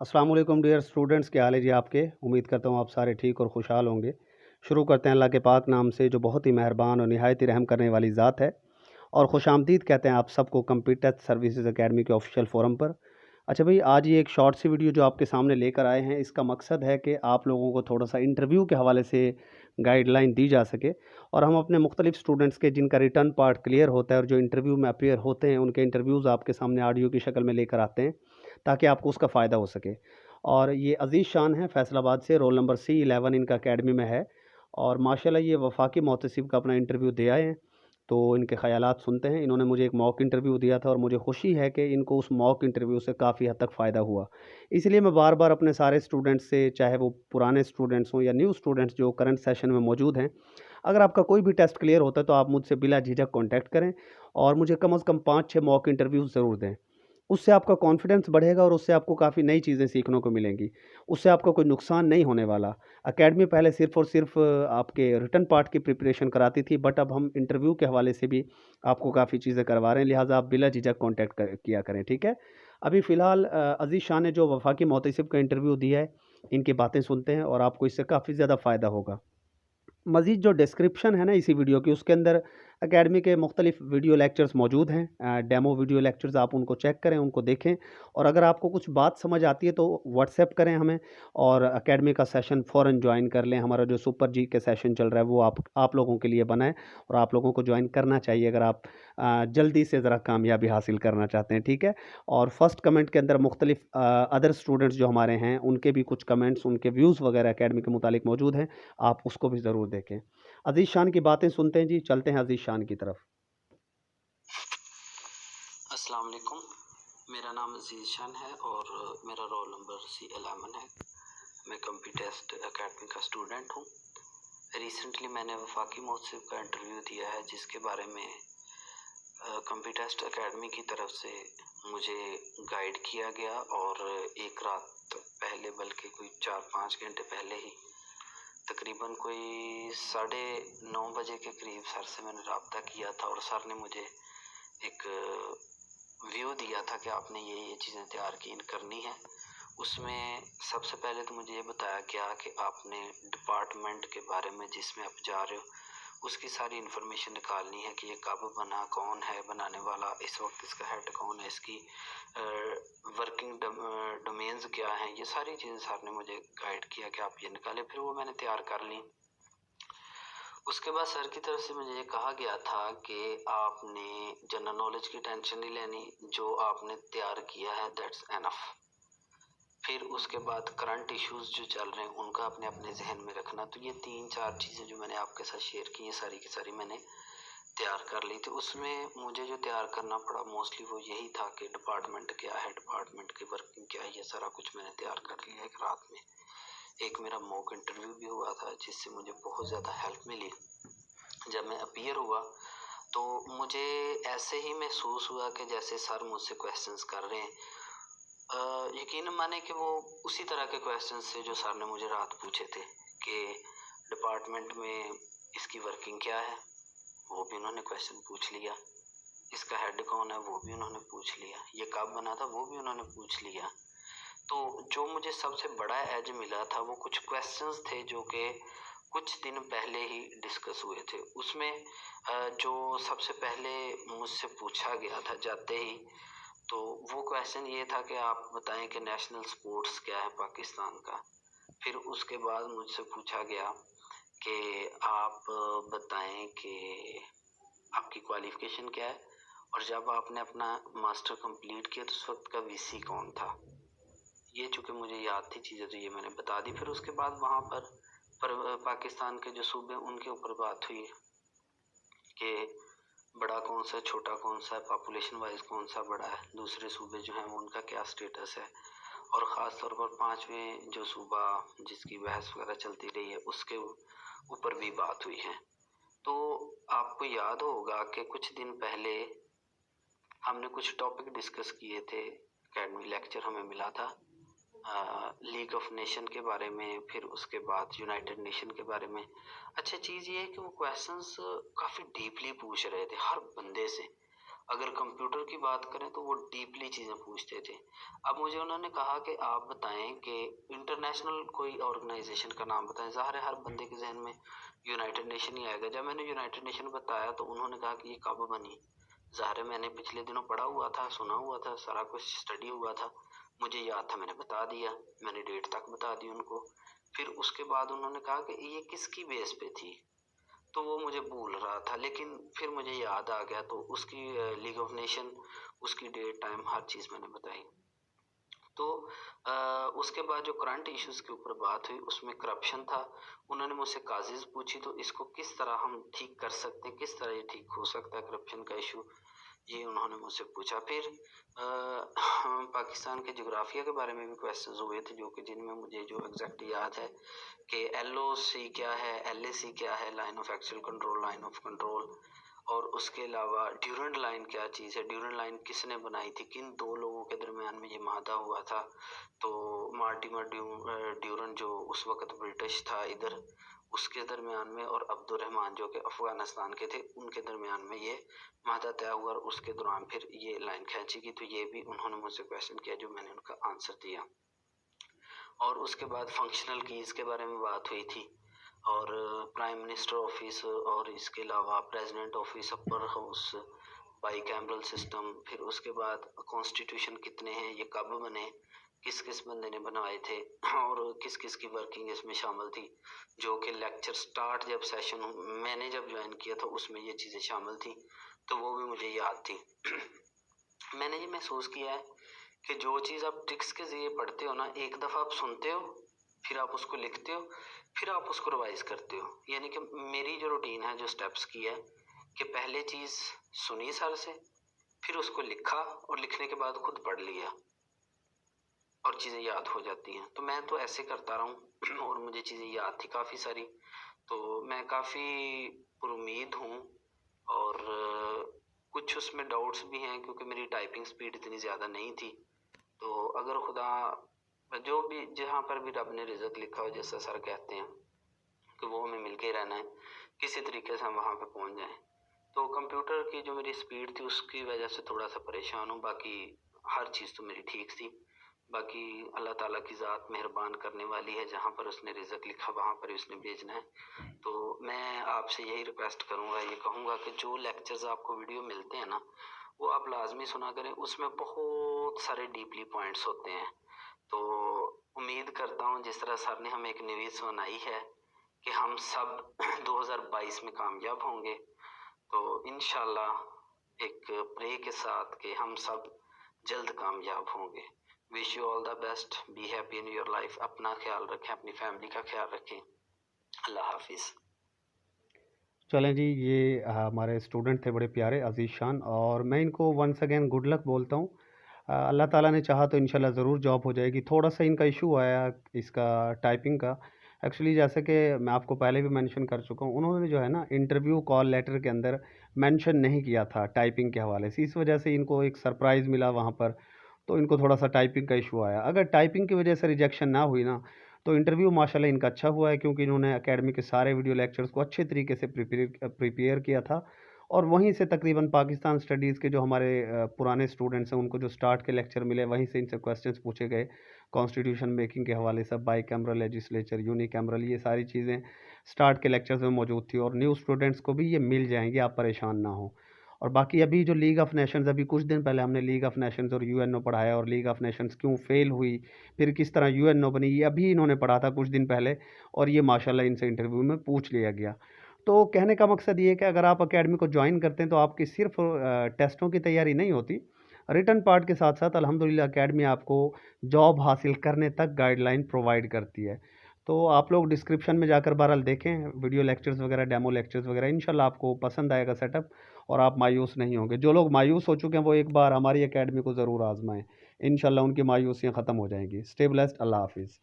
अस्सलाम वालेकुम dear students, क्या हाल है जी आपके। उम्मीद करता हूँ आप सारे ठीक और खुशहाल होंगे। शुरू करते हैं अल्लाह के पाक नाम से जो बहुत ही मेहरबान और निहायत ही रहम करने वाली ज़ात है। और खुशामदीद कहते हैं आप सबको कंप्यूटर सर्विसेज एकेडमी के ऑफिशियल फोरम पर। अच्छा भाई, आज ये एक शॉर्ट सी वीडियो जो आपके सामने लेकर आए हैं, इसका मकसद है कि आप लोगों को थोड़ा सा इंटरव्यू के हवाले से गाइडलाइन दी जा सके। और हम अपने मुख्तलिफ स्टूडेंट्स के जिनका रिटर्न पार्ट क्लियर होता है और जो इंटरव्यू में अपीयर होते हैं, उनके इंटरव्यूज़ आपके सामने ऑडियो की शक्ल में लेकर आते हैं ताकि आपको उसका फ़ायदा हो सके। और ये अज़ीज़ शान है फैसलाबाद से, रोल नंबर C11 इनका अकेडमी में है। और माशाल्लाह ये वफाकी मोहतसिब का अपना इंटरव्यू दे आए हैं। तो इनके ख़यालात सुनते हैं। इन्होंने मुझे एक मॉक इंटरव्यू दिया था और मुझे खुशी है कि इनको उस मॉक इंटरव्यू से काफ़ी हद तक फ़ायदा हुआ। इसलिए मैं बार-बार अपने सारे स्टूडेंट्स से, चाहे वो पुराने स्टूडेंट्स हों या न्यू स्टूडेंट्स जो करंट सेशन में मौजूद हैं, अगर आपका कोई भी टेस्ट क्लियर होता है तो आप मुझसे बिला झिझक कॉन्टैक्ट करें और मुझे कम से कम 5-6 मॉक इंटरव्यूज़ ज़रूर दें। उससे आपका कॉन्फिडेंस बढ़ेगा और उससे आपको काफ़ी नई चीज़ें सीखने को मिलेंगी। उससे आपका कोई नुकसान नहीं होने वाला। अकेडमी पहले सिर्फ़ और सिर्फ़ आपके रिटन पार्ट की प्रिपरेशन कराती थी, बट अब हम इंटरव्यू के हवाले से भी आपको काफ़ी चीज़ें करवा रहे हैं, लिहाज़ा आप बिला झिझक कॉन्टैक्ट किया करें, ठीक है? अभी फ़िलहाल अज़ीज़ शाह ने जो वफाकी मोहतसिब का इंटरव्यू दिया है, इनकी बातें सुनते हैं और आपको इससे काफ़ी ज़्यादा फ़ायदा होगा। मज़ीद जो डिस्क्रिप्शन है ना इसी वीडियो की, उसके अंदर अकेडमी के मुख्तलिफ वीडियो लेक्चर्स मौजूद हैं। डेमो वीडियो लेक्चर्स आप उनको चेक करें, उनको देखें। और अगर आपको कुछ बात समझ आती है तो व्हाट्सएप करें हमें और अकेडमी का सेशन फ़ौरन ज्वाइन कर लें। हमारा जो सुपर जी के सेशन चल रहा है वो आप लोगों के लिए बना है और आप लोगों को ज्वाइन करना चाहिए अगर आप जल्दी से ज़रा कामयाबी हासिल करना चाहते हैं, ठीक है? और फर्स्ट कमेंट के अंदर मुख्तलिफ अदर स्टूडेंट्स जो हमारे हैं उनके भी कुछ कमेंट्स, उनके व्यूज़ वगैरह अकेडमी के मुतालिक मौजूद हैं। आप उसको भी ज़रूर देखें। अज़ीज़ शान की बातें सुनते हैं जी, चलते हैं अज़ीज़ शान की तरफ। अस्सलाम वालेकुम, मेरा नाम अजीज़ शान है और मेरा रोल नंबर C11 है। मैं कंप्यूटेस्ट एकेडमी का स्टूडेंट हूँ। रिसेंटली मैंने वफाकी मोहसिब का इंटरव्यू दिया है जिसके बारे में कंप्यूटेस्ट एकेडमी की तरफ से मुझे गाइड किया गया और एक रात पहले, बल्कि कोई 4-5 घंटे पहले ही, तकरीबन कोई 9:30 बजे के करीब सर से मैंने रब्ता किया था और सर ने मुझे एक व्यू दिया था कि आपने ये चीज़ें तैयार की करनी है। उसमें सबसे पहले तो मुझे ये बताया गया कि आपने डिपार्टमेंट के बारे में जिसमें आप जा रहे हो उसकी सारी इन्फॉर्मेशन निकालनी है कि ये कब बना, कौन है बनाने वाला, इस वक्त इसका हेड कौन है, इसकी वर्किंग डोमेन्स क्या हैं। ये सारी चीज़ें सर ने मुझे गाइड किया कि आप ये निकालें। फिर वो मैंने तैयार कर ली। उसके बाद सर की तरफ से मुझे ये कहा गया था कि आपने जनरल नॉलेज की टेंशन नहीं लेनी, जो आपने तैयार किया है दैट्स एनफ। फिर उसके बाद करंट इश्यूज जो चल रहे हैं उनका अपने अपने जहन में रखना। तो ये 3-4 चीज़ें जो मैंने आपके साथ शेयर की हैं, सारी की सारी मैंने तैयार कर ली थी। उसमें मुझे जो तैयार करना पड़ा मोस्टली वो यही था कि डिपार्टमेंट क्या है, डिपार्टमेंट की वर्किंग क्या है, ये सारा कुछ मैंने तैयार कर लिया एक रात में। एक मेरा मॉक इंटरव्यू भी हुआ था जिससे मुझे बहुत ज़्यादा हेल्प मिली। जब मैं अपीयर हुआ तो मुझे ऐसे ही महसूस हुआ कि जैसे सर मुझसे क्वेश्चंस कर रहे हैं। यकीन माने कि वो उसी तरह के क्वेश्चंस थे जो सर ने मुझे रात पूछे थे कि डिपार्टमेंट में इसकी वर्किंग क्या है, वो भी उन्होंने क्वेश्चन पूछ लिया। इसका हेड कौन है वो भी उन्होंने पूछ लिया। ये कब बना था वो भी उन्होंने पूछ लिया। तो जो मुझे सबसे बड़ा एज मिला था वो कुछ क्वेश्चंस थे जो कि कुछ दिन पहले ही डिस्कस हुए थे। उसमें जो सबसे पहले मुझसे पूछा गया था जाते ही, तो वो क्वेश्चन ये था कि आप बताएं कि नेशनल स्पोर्ट्स क्या है पाकिस्तान का। फिर उसके बाद मुझसे पूछा गया कि आप बताएं कि आपकी क्वालिफिकेशन क्या है और जब आपने अपना मास्टर कंप्लीट किया तो उस वक्त का वीसी कौन था। ये चूंकि मुझे याद थी चीज़ें तो ये मैंने बता दी। फिर उसके बाद वहाँ पर पाकिस्तान के जो सूबे उनके ऊपर बात हुई कि बड़ा कौन सा है, छोटा कौन सा है, पॉपुलेशन वाइज कौन सा बड़ा है, दूसरे सूबे जो हैं उनका क्या स्टेटस है। और ख़ास तौर पर 5वें जो सूबा जिसकी बहस वगैरह चलती रही है उसके ऊपर भी बात हुई है। तो आपको याद होगा कि कुछ दिन पहले हमने कुछ टॉपिक डिस्कस किए थे, एकेडमी लेक्चर हमें मिला था लीग ऑफ नेशन के बारे में, फिर उसके बाद यूनाइटेड नेशन के बारे में। अच्छा चीज़ ये है कि वो क्वेश्चंस काफ़ी डीपली पूछ रहे थे हर बंदे से। अगर कंप्यूटर की बात करें तो वो डीपली चीज़ें पूछते थे। अब मुझे उन्होंने कहा कि आप बताएं कि इंटरनेशनल कोई ऑर्गेनाइजेशन का नाम बताएं। ज़ाहिर है हर बंदे के जहन में यूनाइटेड नेशन ही आएगा। जब मैंने यूनाइटेड नेशन बताया तो उन्होंने कहा कि ये कब बनी। ज़ाहिर है मैंने पिछले दिनों पढ़ा हुआ था, सुना हुआ था, सारा कुछ स्टडी हुआ था, मुझे याद था, मैंने बता दिया, मैंने डेट तक बता दी उनको। फिर उसके बाद उन्होंने कहा कि ये किसकी बेस पे थी, तो वो मुझे भूल रहा था, लेकिन फिर मुझे याद आ गया तो उसकी लीग ऑफ नेशन, उसकी डेट, टाइम, हर चीज़ मैंने बताई। तो उसके बाद जो करंट इश्यूज के ऊपर बात हुई उसमें करप्शन था। उन्होंने मुझसे काजेज पूछी तो इसको किस तरह हम ठीक कर सकते हैं, किस तरह ये ठीक हो सकता है करप्शन का इशू, ये उन्होंने मुझसे पूछा। फिर पाकिस्तान के जोग्राफिया के बारे में भी क्वेश्चंस हुए थे, जो कि जिनमें मुझे जो एग्जैक्ट याद है कि LOC क्या है, LAC क्या है, line of actual control, line of control, और उसके अलावा ड्यूरेंट लाइन क्या चीज़ है, ड्यूरेंट लाइन किसने बनाई थी, किन दो लोगों के दरमियान में ये माहदा हुआ था। तो मार्टिमर ड्यूरेंट जो उस वक्त ब्रिटिश था इधर, उसके दरमियान में, और अब्दुलरहमान जो कि अफगानिस्तान के थे, उनके दरमियान में ये माहदा तय हुआ और उसके दौरान फिर ये लाइन खींची गई। तो ये भी उन्होंने मुझसे क्वेश्चन किया जो मैंने उनका आंसर दिया। और उसके बाद फंक्शनल कीज़ के बारे में बात हुई थी, और प्राइम मिनिस्टर ऑफिस, और इसके अलावा president office, upper house, by cameral system. फिर उसके बाद कॉन्स्टिट्यूशन कितने हैं, ये कब बने, किस किस बंदे ने बनवाए थे, और किस किस की वर्किंग इसमें शामिल थी, जो कि लेक्चर स्टार्ट जब सेशन मैंने जब ज्वाइन किया था उसमें ये चीज़ें शामिल थी, तो वो भी मुझे याद थी। मैंने ये महसूस किया है कि जो चीज़ आप ट्रिक्स के ज़रिए पढ़ते हो ना, एक दफ़ा आप सुनते हो, फिर आप उसको लिखते हो, फिर आप उसको रिवाइज करते हो। यानी कि मेरी जो रूटीन है, जो स्टेप्स की है, कि पहले चीज़ सुनी सर से, फिर उसको लिखा, और लिखने के बाद खुद पढ़ लिया, और चीज़ें याद हो जाती हैं। तो मैं तो ऐसे करता रहा हूँ और मुझे चीज़ें याद थी काफ़ी सारी, तो मैं काफ़ी पुरुमीद हूँ। और कुछ उसमें डाउट्स भी हैं क्योंकि मेरी टाइपिंग स्पीड इतनी ज़्यादा नहीं थी। तो अगर खुदा जो भी जहाँ पर भी रब ने रिज़्क लिखा हो, जैसा सर कहते हैं कि वो हमें मिल के ही रहना है, किसी तरीके से हम वहाँ पे पहुँच जाएं। तो कंप्यूटर की जो मेरी स्पीड थी उसकी वजह से थोड़ा सा परेशान हूँ, बाकी हर चीज़ तो मेरी ठीक थी। बाकी अल्लाह ताला की ज़ात मेहरबान करने वाली है, जहाँ पर उसने रिज़्क लिखा वहाँ पर ही उसने भेजना है। तो मैं आपसे यही रिक्वेस्ट करूँगा, ये कहूँगा कि जो लेक्चर्स आपको वीडियो मिलते हैं ना, वो आप लाजमी सुना करें। उसमें बहुत सारे डीपली पॉइंट्स होते हैं। तो उम्मीद करता हूँ जिस तरह सर ने हमें एक निवीस बनाई है कि हम सब 2022 में कामयाब होंगे, तो इंशाल्लाह एक प्रे के साथ कि हम सब जल्द कामयाब होंगे। Wish you all the best, be happy in your life. अपना ख्याल रखें, अपनी फैमिली का ख्याल रखें। अल्लाह हाफिज़। चलें जी, ये हमारे स्टूडेंट थे बड़े प्यारे अज़ीज़ शान, और मैं इनको वंस अगेन गुड लक बोलता हूँ। अल्लाह ताला ने चाहा तो इंशाल्लाह ज़रूर जॉब हो जाएगी। थोड़ा सा इनका इशू आया इसका टाइपिंग का। एक्चुअली जैसे कि मैं आपको पहले भी मेंशन कर चुका हूँ, उन्होंने जो है ना इंटरव्यू कॉल लेटर के अंदर मेंशन नहीं किया था टाइपिंग के हवाले से। इस वजह से इनको एक सरप्राइज़ मिला वहाँ पर, तो इनको थोड़ा सा टाइपिंग का इशू आया। अगर टाइपिंग की वजह से रिजेक्शन ना हुई ना, तो इंटरव्यू माशाल्लाह इनका अच्छा हुआ है, क्योंकि इन्होंने एकेडमी के सारे वीडियो लेक्चर्स को अच्छे तरीके से प्रिपेयर किया था। और वहीं से तकरीबन पाकिस्तान स्टडीज़ के जो हमारे पुराने स्टूडेंट्स हैं, उनको जो स्टार्ट के लेक्चर मिले, वहीं से इनसे क्वेश्चंस पूछे गए कॉन्स्टिट्यूशन मेकिंग के हवाले से। बाई कैमरल लेजिस्लेचर, यूनिकैमरल, ये सारी चीज़ें स्टार्ट के लेक्चर्स में मौजूद थी, और न्यू स्टूडेंट्स को भी ये मिल जाएंगी, आप परेशान ना हो। और बाकी अभी जो लीग ऑफ नेशंस, अभी कुछ दिन पहले हमने लीग ऑफ नेशंस और यूएनओ पढ़ाया, और लीग ऑफ नेशंस क्यों फेल हुई, फिर किस तरह यूएनओ बनी, ये अभी इन्होंने पढ़ा था कुछ दिन पहले, और ये माशाल्लाह इनसे इंटरव्यू में पूछ लिया गया। तो कहने का मकसद ये है कि अगर आप अकेडमी को ज्वाइन करते हैं तो आपकी सिर्फ टेस्टों की तैयारी नहीं होती, रिटन पार्ट के साथ साथ अल्हम्दुलिल्लाह अकेडमी आपको जॉब हासिल करने तक गाइडलाइन प्रोवाइड करती है। तो आप लोग डिस्क्रिप्शन में जाकर बहरहाल देखें वीडियो लेक्चर्स वगैरह, डेमो लेक्चर्स वगैरह, इंशाल्लाह आपको पसंद आएगा सेटअप, और आप मायूस नहीं होंगे। जो लोग मायूस हो चुके हैं वो एक बार हमारी अकेडमी को ज़रूर आजमाएं, इंशाल्लाह उनकी मायूसियाँ ख़त्म हो जाएंगी। स्टे ब्लेस्ड, अल्लाह हाफिज़।